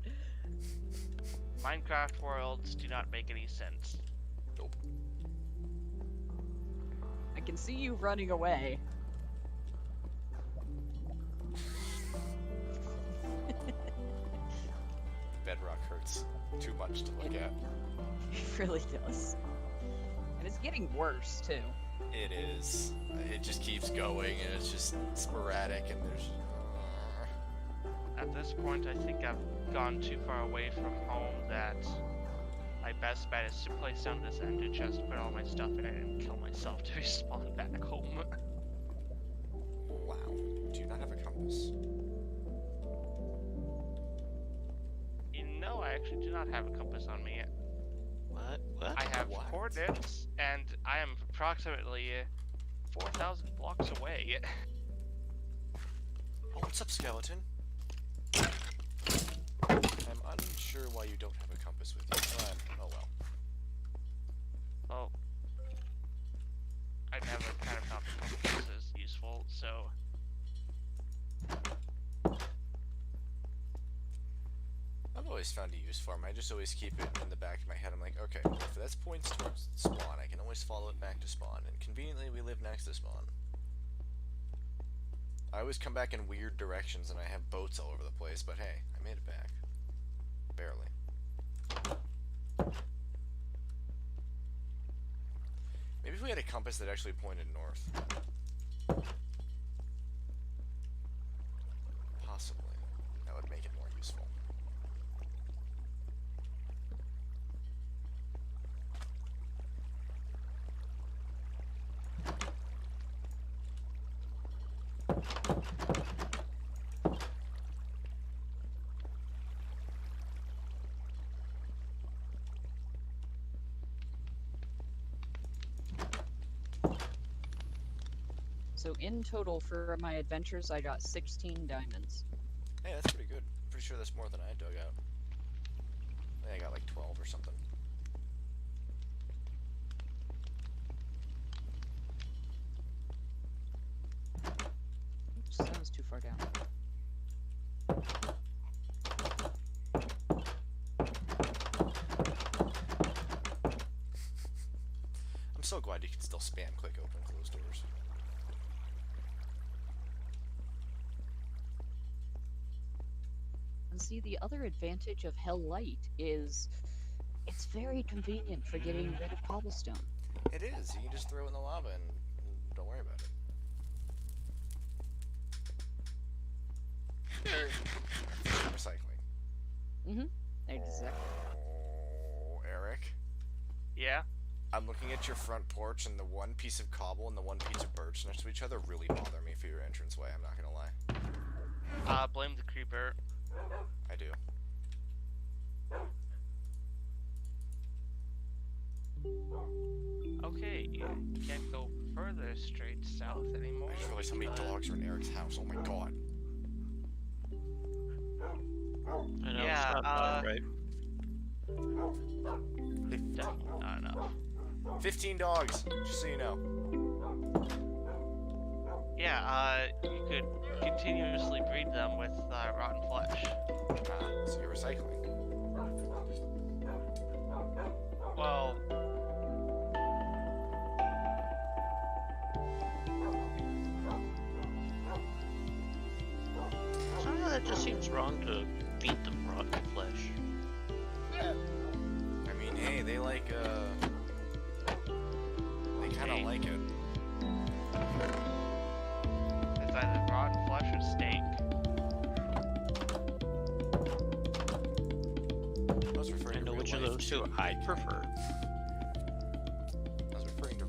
Minecraft worlds do not make any sense. I can see you running away. Bedrock hurts too much to look at. It really does. And it's getting worse too. It is. It just keeps going, and it's just sporadic, and there's. At this point, I think I've gone too far away from home that my best bet is to place down this ender chest, put all my stuff in it, and kill myself to respawn back home. Wow. Do you not have a compass? You know, I actually do not have a compass on me. What? What? I have What? coordinates, and I am approximately 4,000 blocks away. Oh, what's up, skeleton? I'm Unsure why you don't have a compass with you, but oh well. Well, I never kind of found the compass as useful, so I've always found a use for them. I just always keep it in the back of my head. I'm like, okay, if that's points towards spawn, I can always follow it back to spawn. And conveniently, we live next to spawn. I always come back in weird directions, and I have boats all over the place. But hey, I made it back. Barely. Maybe if we had a compass that actually pointed north. Possibly. That would make it more useful. So in total for my adventures, I got 16 diamonds. Hey, that's pretty good. I'm pretty sure that's more than I dug out. I think I got like 12 or something. Oops, that was too far down. I'm so glad you can still spam click open and close doors. And see, the other advantage of Hell Light is it's very convenient for getting rid of cobblestone. It is. You can just throw it in the lava and don't worry about it. Recycling. Mm-hmm. Exactly. Oh, Eric. yeah. I'm looking at your front porch, and the one piece of cobble and the one piece of birch next to each other really bother me for your entranceway. I'm not gonna lie. Blame the creeper. I do. Okay, you can't go further straight south anymore. I just realized how many dogs are in Eric's house. Oh my god. I know Yeah, it's not bad, right? Definitely not enough. 15 dogs, just so you know. Yeah, you could continuously breed them with rotten flesh. So you're recycling. Well, Somehow that just seems wrong to feed them rotten flesh. I mean, hey, they like, they kind of Hey. like it. it's either rotten flesh or steak. I was referring I to know real which of life those two too. I prefer. I was referring to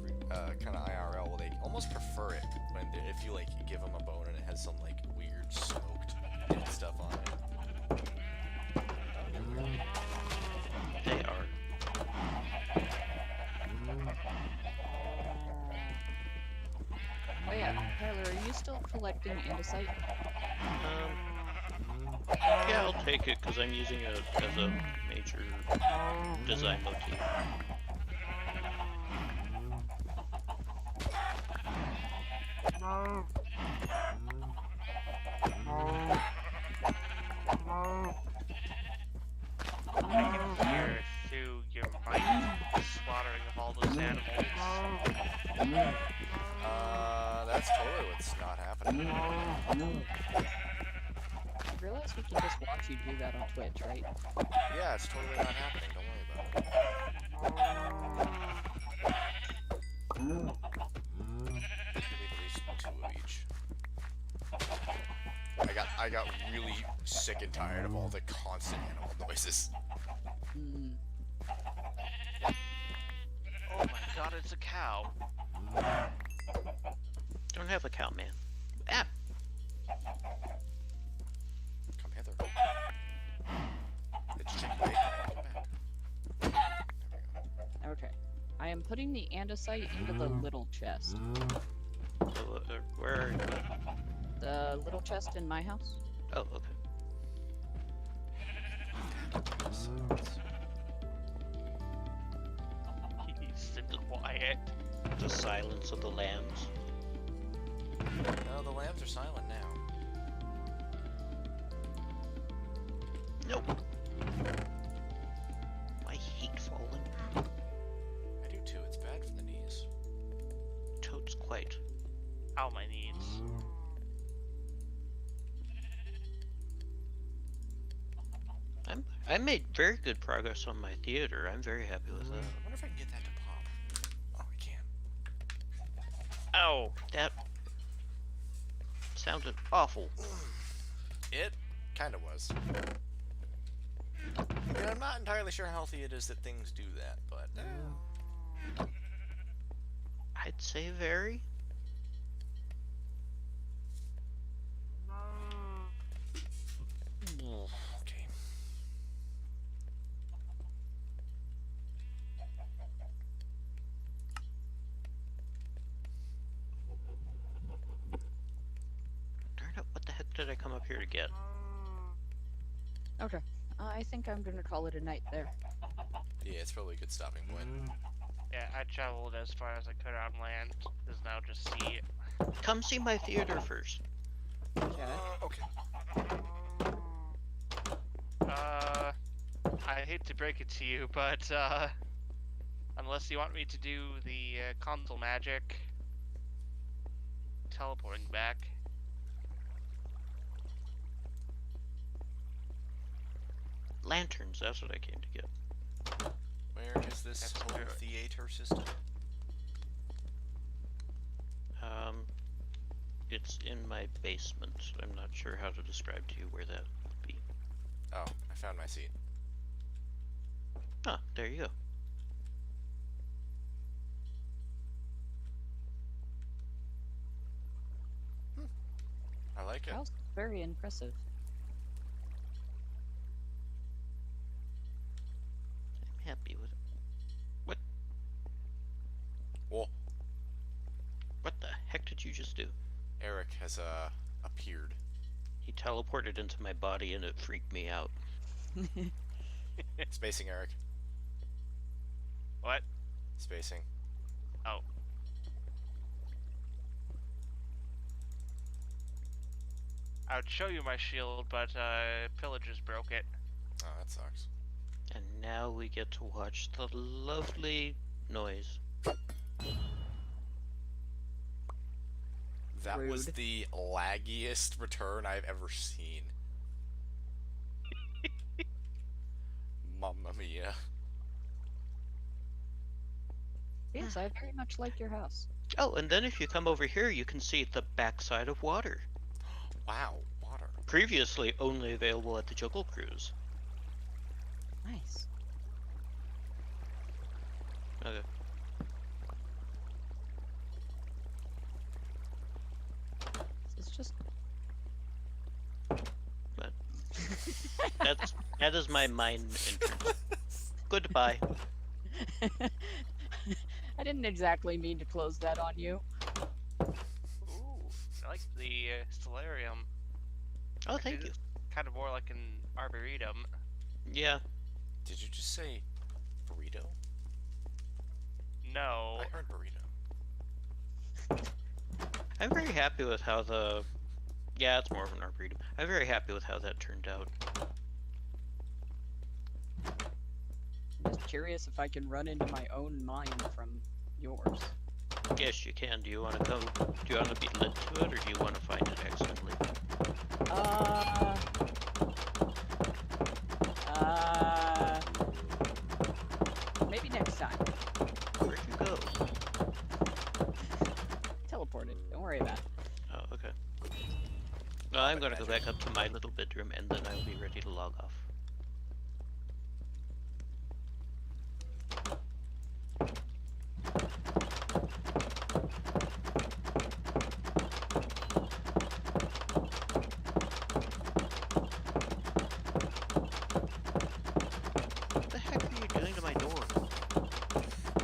kind of IRL. Well, they almost prefer it when if you like give them a bone and it has some like weird smoked stuff on it. They are. Oh yeah, Tyler, are you still collecting andesite? Yeah, I'll take it because I'm using it as a major design motif. I can hear through your mic the slaughtering of all those animals. That's totally what's not happening. I realize we can just watch you do that on Twitch, right? Yeah, it's totally not happening. Don't worry about it. Give me at least 2 of each. I got really sick and tired of all the constant animal noises. Mm. Oh my god, it's a cow. Don't have a cow, man. Ah! Come hither. It's chicken bacon. Come back. There we go. Okay. I am putting the andesite into the little chest. Where are you? The little chest in my house. Oh, okay. He's quiet. The silence of the lambs. No, the lambs are silent now. Nope. I hate falling. I do too. It's bad for the knees. Totes quite. Ow, my knees. I made very good progress on my theater. I'm very happy with that. I wonder if I can get that to pop. Oh, I can. Ow! That sounded awful. It kind of was. I mean, I'm not entirely sure how healthy it is that things do that, but I'd say very. okay. Darn it, what the heck did I come up here to get? Okay. I think I'm gonna call it a night there. Yeah, it's probably a good stopping point. Yeah, I traveled as far as I could on land. There's now just sea. Come see my theater first. Okay. Okay. I hate to break it to you, but unless you want me to do the console magic, teleporting back. Lanterns, that's what I came to get. Where is this That's whole true. theater system? It's in my basement. I'm not sure how to describe to you where that would be. Oh, I found my seat. Ah, there you go. I like it. That was very impressive. I'm happy with it. What? Well, What the heck did you just do? Eric has appeared. He teleported into my body and it freaked me out. Spacing, Eric. What? Spacing. Oh. I would show you my shield, but pillagers broke it. Oh, that sucks. And now we get to watch the lovely noise. That was Rude. the laggiest return I've ever seen. Mamma mia. Yes, I very much like your house. Oh, and then if you come over here, you can see the backside of water. Wow, water. Previously only available at the Juggle Cruise. Nice. Okay. It's just. But that is my mind entrance. Goodbye. I didn't exactly mean to close that on you. Ooh, I like the solarium. Oh, thank you. Kind of more like an arboretum. Yeah. Did you just say burrito? No. I heard burrito. I'm very happy with how the... Yeah, it's more of an arboretum. I'm very happy with how that turned out. I'm just curious if I can run into my own mind from yours. Yes, you can. Do you want to go? Do you want to be led to it, or do you want to find it accidentally? Maybe next time. Where'd you go? Teleported. Don't worry about it. Oh, okay. Well, I'm going to go back up to my little bedroom, and then I'll be ready to log off. What the heck are you doing to my door?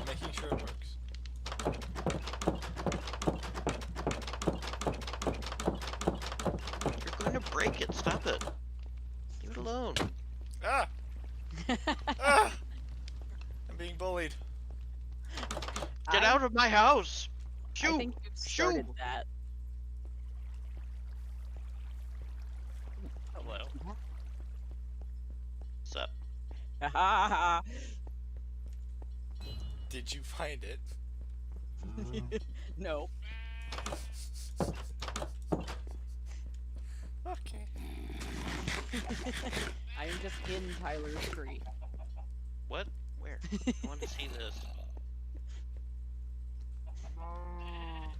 Making sure it works. You're going to break it. Stop it. Leave it alone. Ah! of my house! I Shoo! think you've started Shoo! that. Hello. Sup? Did you find it? No. Okay. I am just in Tyler's tree. What? Where? I want to see this.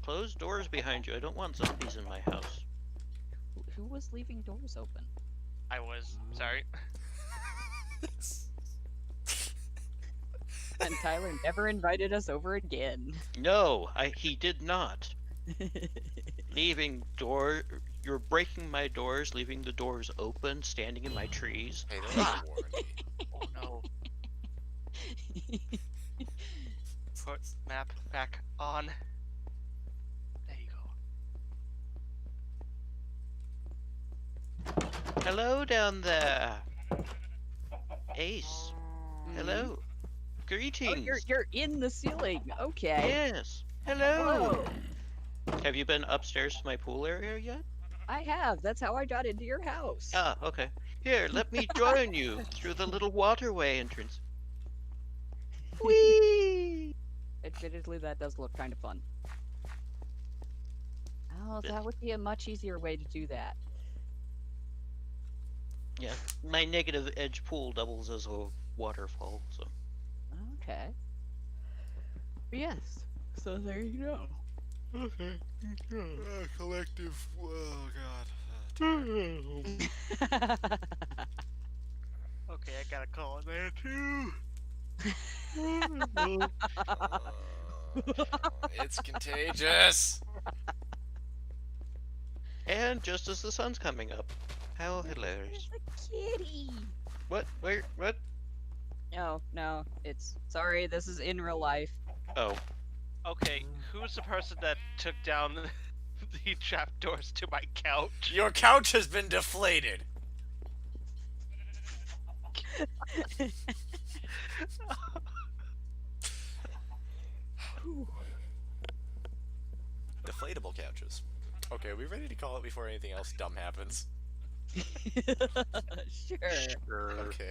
Close doors behind you. I don't want zombies in my house. Who was leaving doors open? I was sorry. And Tyler never invited us over again. No, he did not. Leaving door. You're breaking my doors, leaving the doors open, standing in my trees. Hey, those are warranty. Oh no. Put map back on. There you go. Hello down there. Ace. Hello. Oh, Greetings. you're in the ceiling. Okay. Yes. Hello. Whoa. Have you been upstairs to my pool area yet? I have. That's how I got into your house. Ah, okay. Here, let me join you through the little waterway entrance. Whee! Admittedly, that does look kind of fun. Oh, that would be a much easier way to do that. Yeah, my negative edge pool doubles as a waterfall, so. Okay. Yes. So there you go. Okay. Collective. Oh god. Okay, I gotta call in there too. It's contagious. And just as the sun's coming up. How hilarious. There's a kitty. What? Where? What? No, it's sorry. This is in real life. Oh. Okay, who's the person that took down the trapdoors to my couch? Your couch has been deflated. Deflatable couches. Okay, are we ready to call it before anything else dumb happens? Sure. Sure. Okay.